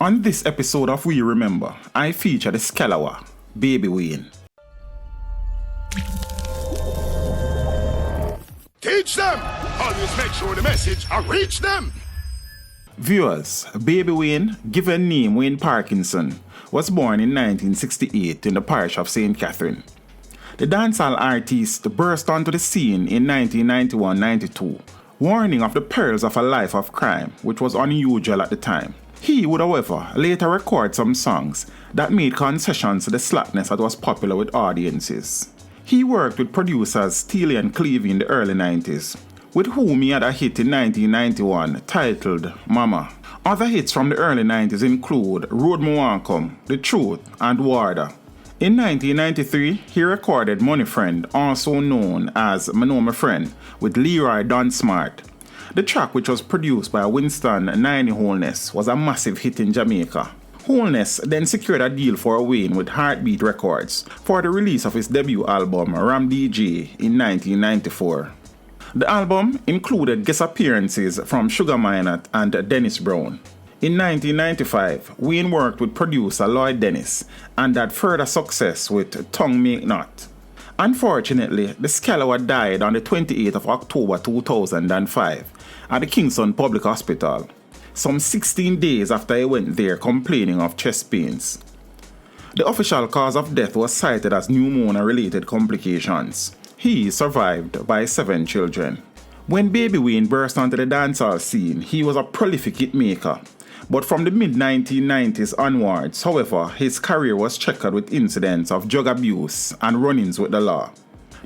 On this episode of We Remember, I feature the Skalawa, Baby Wayne. Teach them! Always make sure the message reach them! Viewers, Baby Wayne, given name Wayne Parkinson, was born in 1968 in the parish of St. Catherine. The dancehall artist burst onto the scene in 1991-92, warning of the perils of a life of crime, which was unusual at the time. He would, however, later record some songs that made concessions to the slackness that was popular with audiences. He worked with producers Steely and Clevie in the early 90s, with whom he had a hit in 1991 titled Mama. Other hits from the early 90s include Road Me Want Come, The Truth, and Warda. In 1993, he recorded Money Friend, also known as Me Know My Friend, with Leroy Dunsmart. The track, which was produced by Winston Niney Holness, was a massive hit in Jamaica. Holness then secured a deal for Wayne with Heartbeat Records for the release of his debut album Ram DJ in 1994. The album included guest appearances from Sugar Minott and Dennis Brown. In 1995, Wayne worked with producer Lloyd Dennis and had further success with Tongue Make Knot. Unfortunately, the Skalawa died on the 28th of October 2005 at the Kingston Public Hospital, some 16 days after he went there complaining of chest pains. The official cause of death was cited as pneumonia-related complications. He survived by 7 children. When Baby Wayne burst onto the dancehall scene, he was a prolific hitmaker. But from the mid-1990s onwards, however, his career was checkered with incidents of drug abuse and run-ins with the law.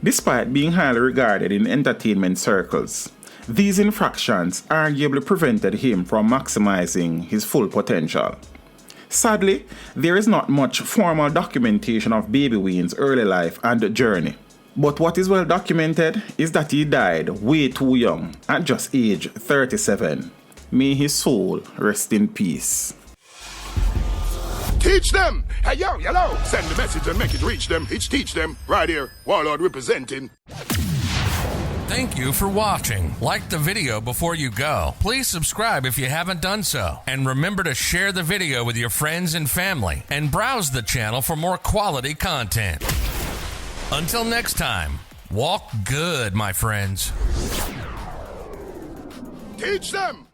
Despite being highly regarded in entertainment circles, these infractions arguably prevented him from maximizing his full potential. Sadly, there is not much formal documentation of Baby Wayne's early life and journey. But what is well documented is that he died way too young, at just age 37. May his soul rest in peace. Teach them! Hey yo, hello! Send the message and make it reach them. It's teach them. Right here, Warlord representing. Thank you for watching. Like the video before you go. Please subscribe if you haven't done so. And remember to share the video with your friends and family. And browse the channel for more quality content. Until next time, walk good, my friends. Teach them!